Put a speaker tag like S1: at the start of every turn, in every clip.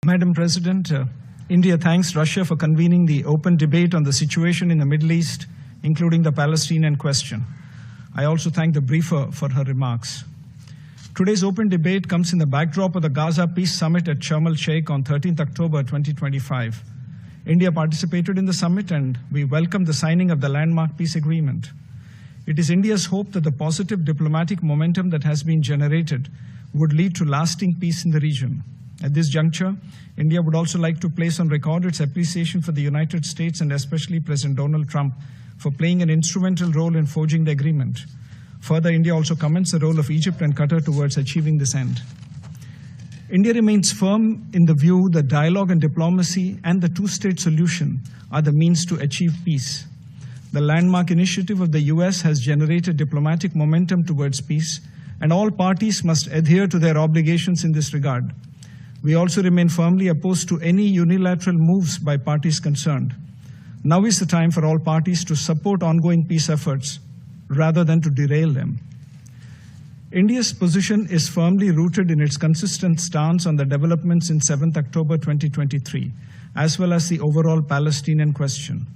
S1: Madam President, India thanks Russia for convening the open debate on the situation in the Middle East, including the Palestinian question. I also thank the briefer for her remarks. Today's open debate comes in the backdrop of the Gaza Peace Summit at Sharm el-Sheikh on 13th October 2025. India participated in the summit and we welcome the signing of the landmark peace agreement. It is India's hope that the positive diplomatic momentum that has been generated would lead to lasting peace in the region. At this juncture, India would also like to place on record its appreciation for the United States and especially President Donald Trump for playing an instrumental role in forging the agreement. Further, India also commends the role of Egypt and Qatar towards achieving this end. India remains firm in the view that dialogue and diplomacy and the two-state solution are the means to achieve peace. The landmark initiative of the US has generated diplomatic momentum towards peace, and all parties must adhere to their obligations in this regard. We also remain firmly opposed to any unilateral moves by parties concerned. Now is the time for all parties to support ongoing peace efforts rather than to derail them. India's position is firmly rooted in its consistent stance on the developments in 7th October 2023, as well as the overall Palestinian question.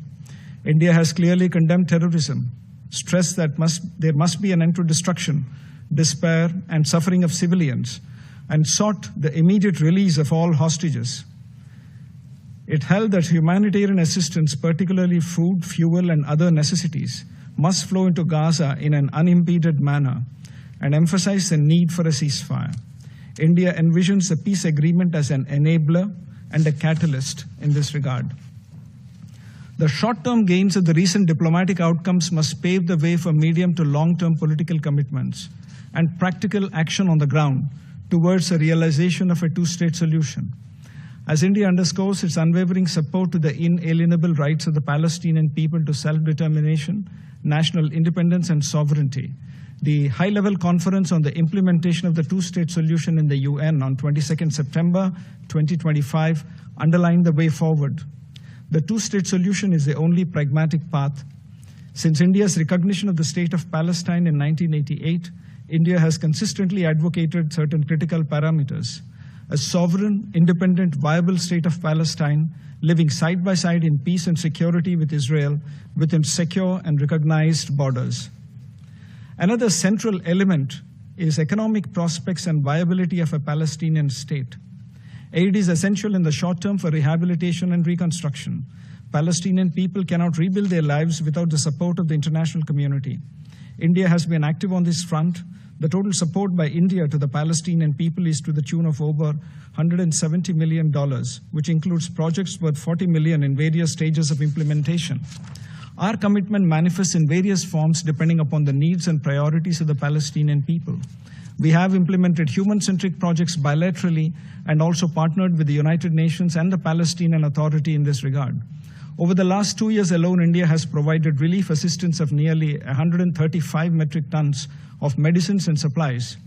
S1: India has clearly condemned terrorism, stressed that there must be an end to destruction, despair, and suffering of civilians, and sought the immediate release of all hostages. It held that humanitarian assistance, particularly food, fuel, and other necessities, must flow into Gaza in an unimpeded manner and emphasized the need for a ceasefire. India envisions the peace agreement as an enabler and a catalyst in this regard. The short-term gains of the recent diplomatic outcomes must pave the way for medium to long-term political commitments and practical action on the ground towards the realization of a two-state solution. As India underscores its unwavering support to the inalienable rights of the Palestinian people to self-determination, national independence, and sovereignty, the high-level conference on the implementation of the two-state solution in the UN on 22nd September 2025 underlined the way forward. The two-state solution is the only pragmatic path. Since India's recognition of the state of Palestine in 1988, India has consistently advocated certain critical parameters: a sovereign, independent, viable state of Palestine, living side by side in peace and security with Israel within secure and recognized borders. Another central element is economic prospects and viability of a Palestinian state. Aid is essential in the short term for rehabilitation and reconstruction. Palestinian people cannot rebuild their lives without the support of the international community. India has been active on this front. The total support by India to the Palestinian people is to the tune of over $170 million, which includes projects worth $40 million in various stages of implementation. Our commitment manifests in various forms depending upon the needs and priorities of the Palestinian people. We have implemented human-centric projects bilaterally and also partnered with the United Nations and the Palestinian Authority in this regard. Over the last 2 years alone, India has provided relief assistance of nearly 135 metric tons of medicines and supplies.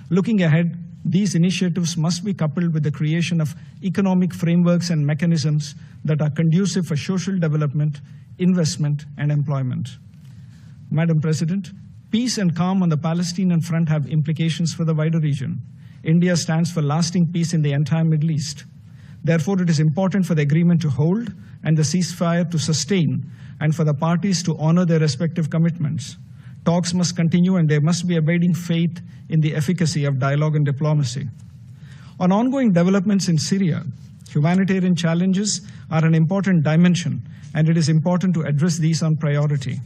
S1: Looking ahead, these initiatives must be coupled with the creation of economic frameworks and mechanisms that are conducive for social development, investment, and employment. Madam President, peace and calm on the Palestinian front have implications for the wider region. India stands for lasting peace in the entire Middle East. Therefore, it is important for the agreement to hold and the ceasefire to sustain, and for the parties to honor their respective commitments. Talks must continue and there must be abiding faith in the efficacy of dialogue and diplomacy. On ongoing developments in Syria, humanitarian challenges are an important dimension, and it is important to address these on priority.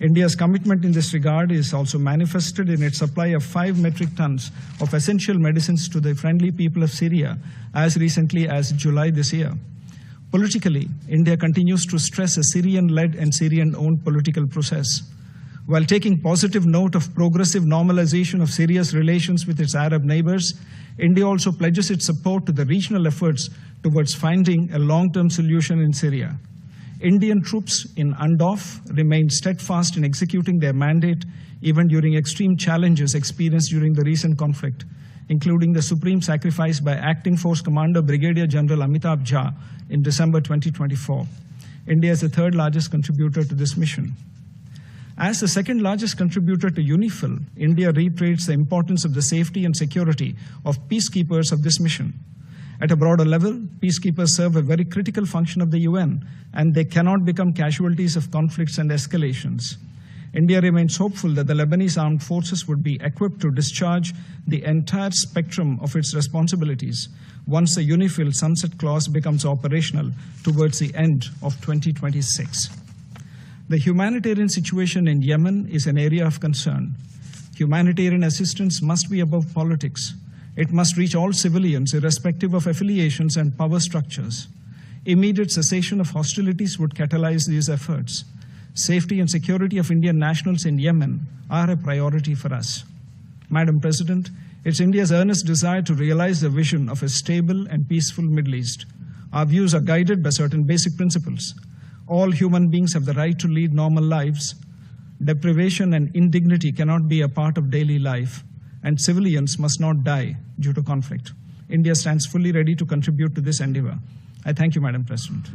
S1: India's commitment in this regard is also manifested in its supply of 5 metric tons of essential medicines to the friendly people of Syria as recently as July this year. Politically, India continues to stress a Syrian-led and Syrian-owned political process. While taking positive note of progressive normalization of Syria's relations with its Arab neighbors, India also pledges its support to the regional efforts towards finding a long-term solution in Syria. Indian troops in Andof remain steadfast in executing their mandate even during extreme challenges experienced during the recent conflict, including the supreme sacrifice by Acting Force Commander Brigadier General Amitabh Jha in December 2024. India is the third largest contributor to this mission. As the second largest contributor to UNIFIL, India reiterates the importance of the safety and security of peacekeepers of this mission. At a broader level, peacekeepers serve a very critical function of the UN, and they cannot become casualties of conflicts and escalations. India remains hopeful that the Lebanese armed forces would be equipped to discharge the entire spectrum of its responsibilities once the UNIFIL sunset clause becomes operational towards the end of 2026. The humanitarian situation in Yemen is an area of concern. Humanitarian assistance must be above politics. It must reach all civilians, irrespective of affiliations and power structures. Immediate cessation of hostilities would catalyze these efforts. Safety and security of Indian nationals in Yemen are a priority for us. Madam President, it's India's earnest desire to realize the vision of a stable and peaceful Middle East. Our views are guided by certain basic principles. All human beings have the right to lead normal lives. Deprivation and indignity cannot be a part of daily life, and civilians must not die due to conflict. India stands fully ready to contribute to this endeavor. I thank you, Madam President.